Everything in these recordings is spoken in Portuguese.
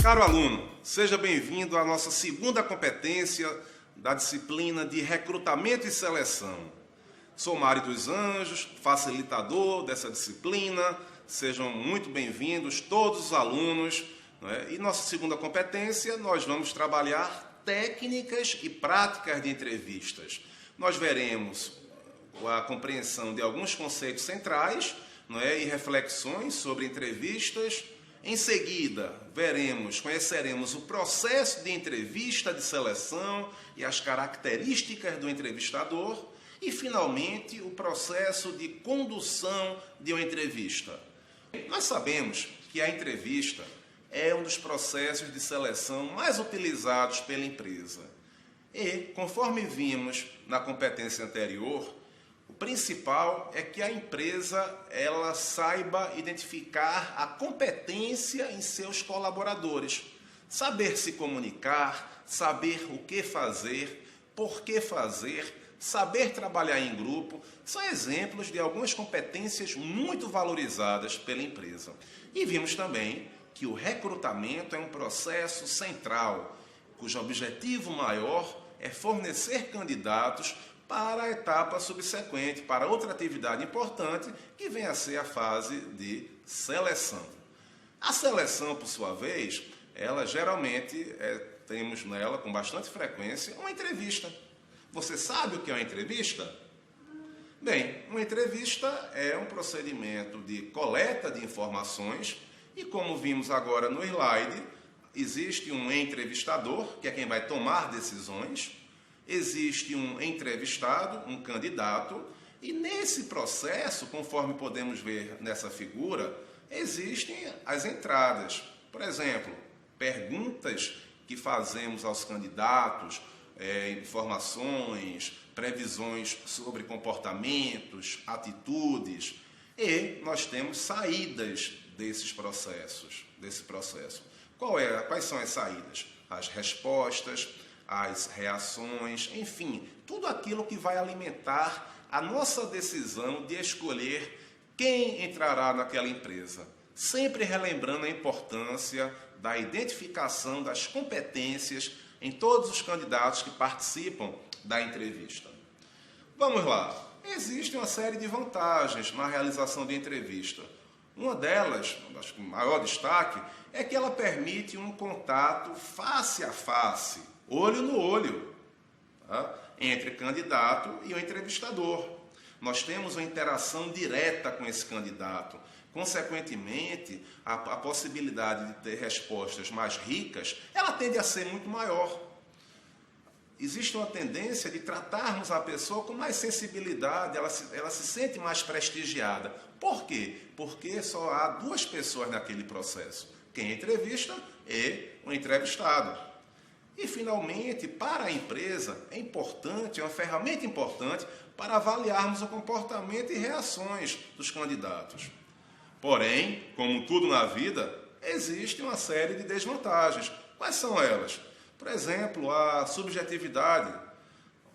Caro aluno, seja bem-vindo à nossa segunda competência da disciplina de recrutamento e seleção. Sou Mário dos Anjos, facilitador dessa disciplina. Sejam muito bem-vindos todos os alunos. E nossa segunda competência, nós vamos trabalhar técnicas e práticas de entrevistas. Nós veremos a compreensão de alguns conceitos centrais, e reflexões sobre entrevistas. Em seguida, conheceremos o processo de entrevista de seleção e as características do entrevistador. E, finalmente, o processo de condução de uma entrevista. Nós sabemos que a entrevista é um dos processos de seleção mais utilizados pela empresa. E, conforme vimos na competência anterior, o principal é que a empresa ela saiba identificar a competência em seus colaboradores. Saber se comunicar, saber o que fazer, por que fazer, saber trabalhar em grupo, são exemplos de algumas competências muito valorizadas pela empresa. E vimos também que o recrutamento é um processo central, cujo objetivo maior é fornecer candidatos para a etapa subsequente, para outra atividade importante, que vem a ser a fase de seleção. A seleção, por sua vez, ela geralmente temos nela, com bastante frequência, uma entrevista. Você sabe o que é uma entrevista? Bem, uma entrevista é um procedimento de coleta de informações e, como vimos agora no slide, existe um entrevistador, que é quem vai tomar decisões. Existe um entrevistado, um candidato, e nesse processo, conforme podemos ver nessa figura, existem as entradas. Por exemplo, perguntas que fazemos aos candidatos, informações, previsões sobre comportamentos, atitudes, e nós temos saídas desse processo. Quais são as saídas? As respostas, as reações, enfim, tudo aquilo que vai alimentar a nossa decisão de escolher quem entrará naquela empresa. Sempre relembrando a importância da identificação das competências em todos os candidatos que participam da entrevista. Vamos lá. Existe uma série de vantagens na realização de entrevista. Uma delas, acho que o maior destaque, é que ela permite um contato face a face, olho no olho, entre candidato e o entrevistador. Nós temos uma interação direta com esse candidato. Consequentemente, a possibilidade de ter respostas mais ricas, ela tende a ser muito maior. Existe uma tendência de tratarmos a pessoa com mais sensibilidade, ela se sente mais prestigiada. Por quê? Porque só há duas pessoas naquele processo, quem entrevista e o entrevistado. E, finalmente, para a empresa, é uma ferramenta importante para avaliarmos o comportamento e reações dos candidatos. Porém, como tudo na vida, existe uma série de desvantagens. Quais são elas? Por exemplo, a subjetividade.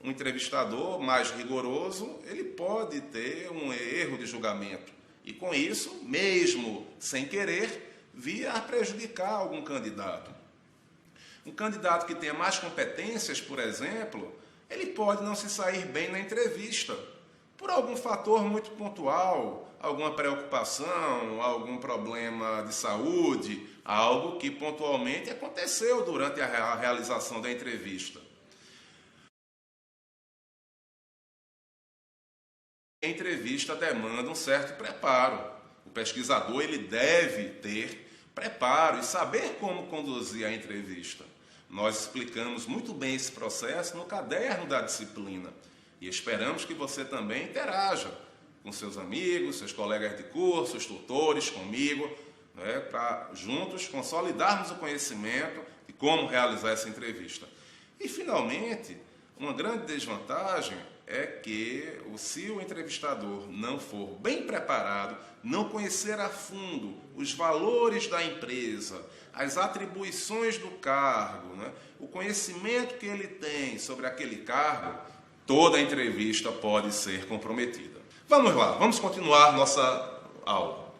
Um entrevistador mais rigoroso, ele pode ter um erro de julgamento. E, com isso, mesmo sem querer, vir a prejudicar algum candidato. Um candidato que tenha mais competências, por exemplo, ele pode não se sair bem na entrevista, por algum fator muito pontual, alguma preocupação, algum problema de saúde, algo que pontualmente aconteceu durante a realização da entrevista. A entrevista demanda um certo preparo. O pesquisador ele deve ter preparo e saber como conduzir a entrevista. Nós explicamos muito bem esse processo no caderno da disciplina e esperamos que você também interaja com seus amigos, seus colegas de curso, os tutores, comigo, para juntos consolidarmos o conhecimento de como realizar essa entrevista. E, finalmente, uma grande desvantagem é que, se o entrevistador não for bem preparado, não conhecer a fundo os valores da empresa, as atribuições do cargo, o conhecimento que ele tem sobre aquele cargo, toda a entrevista pode ser comprometida. Vamos lá, vamos continuar nossa aula.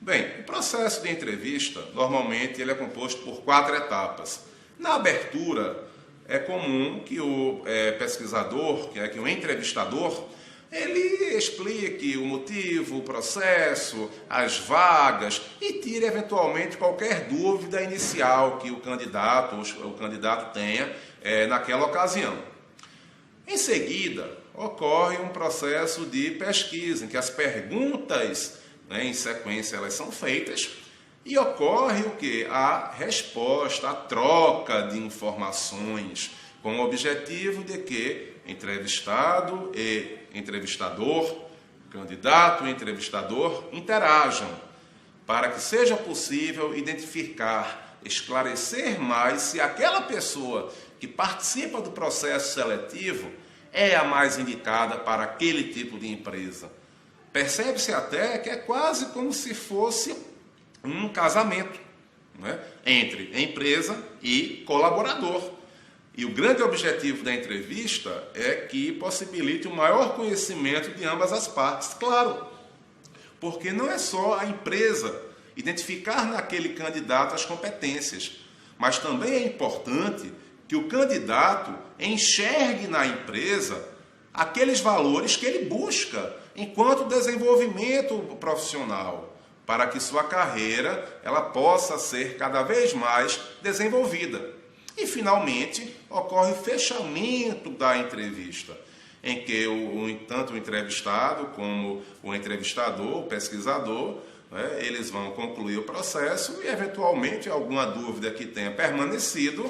Bem, o processo de entrevista, normalmente, ele é composto por 4 etapas. Na abertura, é comum que o pesquisador, que o entrevistador, ele explique o motivo, o processo, as vagas e tire eventualmente qualquer dúvida inicial que o candidato tenha naquela ocasião. Em seguida, ocorre um processo de pesquisa, em que as perguntas, em sequência, elas são feitas e ocorre o quê? A resposta, a troca de informações, com o objetivo de que entrevistado e entrevistador, candidato e entrevistador interajam, para que seja possível identificar, esclarecer mais se aquela pessoa que participa do processo seletivo é a mais indicada para aquele tipo de empresa. Percebe-se até que é quase como se fosse um casamento, né, entre empresa e colaborador. E o grande objetivo da entrevista é que possibilite o maior conhecimento de ambas as partes, claro, porque não é só a empresa identificar naquele candidato as competências, mas também é importante que o candidato enxergue na empresa aqueles valores que ele busca enquanto desenvolvimento profissional, para que sua carreira ela possa ser cada vez mais desenvolvida. E, finalmente, ocorre o fechamento da entrevista, em que tanto o entrevistado como o entrevistador, o pesquisador, eles vão concluir o processo e, eventualmente, alguma dúvida que tenha permanecido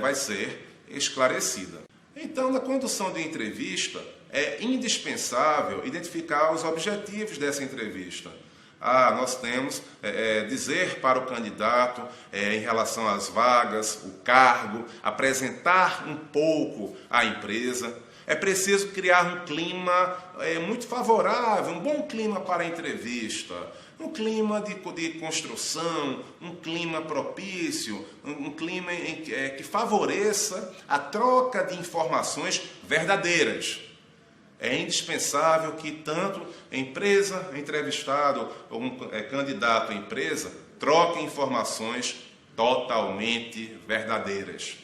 vai ser esclarecida. Então, na condução de entrevista, é indispensável identificar os objetivos dessa entrevista. Nós temos dizer para o candidato em relação às vagas, o cargo, apresentar um pouco a empresa. É preciso criar um clima muito favorável, um bom clima para a entrevista, um clima de construção, um clima propício, um clima que favoreça a troca de informações verdadeiras. É indispensável que tanto empresa, entrevistado ou candidato à empresa troquem informações totalmente verdadeiras.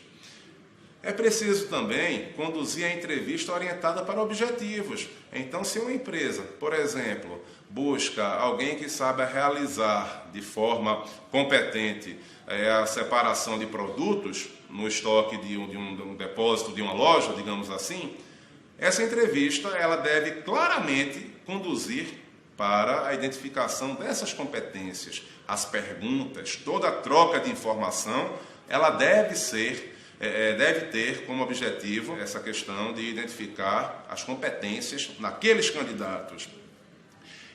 É preciso também conduzir a entrevista orientada para objetivos. Então, se uma empresa, por exemplo, busca alguém que saiba realizar de forma competente a separação de produtos no estoque de um depósito de uma loja, digamos assim, essa entrevista ela deve claramente conduzir para a identificação dessas competências. As perguntas, toda a troca de informação, ela deve ter como objetivo essa questão de identificar as competências naqueles candidatos.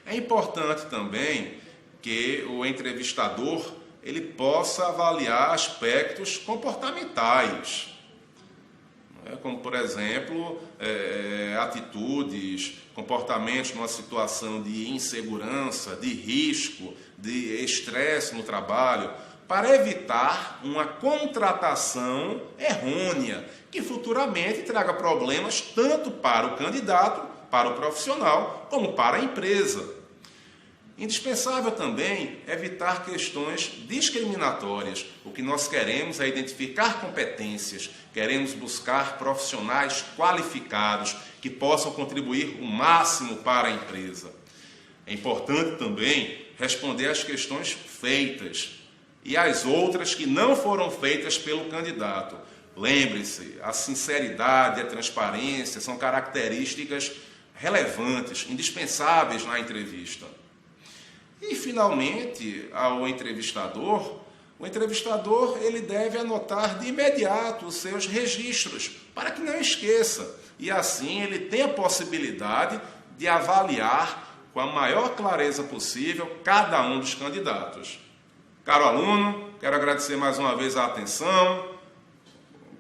É importante também que o entrevistador ele possa avaliar aspectos comportamentais, como, por exemplo, atitudes, comportamentos numa situação de insegurança, de risco, de estresse no trabalho, para evitar uma contratação errônea, que futuramente traga problemas tanto para o candidato, para o profissional, como para a empresa. Indispensável também evitar questões discriminatórias. O que nós queremos é identificar competências, queremos buscar profissionais qualificados que possam contribuir o máximo para a empresa. É importante também responder às questões feitas e às outras que não foram feitas pelo candidato. Lembre-se, a sinceridade e a transparência são características relevantes, indispensáveis na entrevista. E, finalmente, o entrevistador ele deve anotar de imediato os seus registros, para que não esqueça. E, assim, ele tem a possibilidade de avaliar com a maior clareza possível cada um dos candidatos. Caro aluno, quero agradecer mais uma vez a atenção.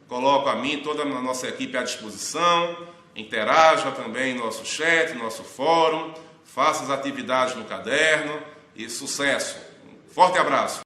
Coloco a mim e toda a nossa equipe à disposição. Interaja também em nosso chat, nosso fórum. Faça as atividades no caderno e sucesso. Um forte abraço.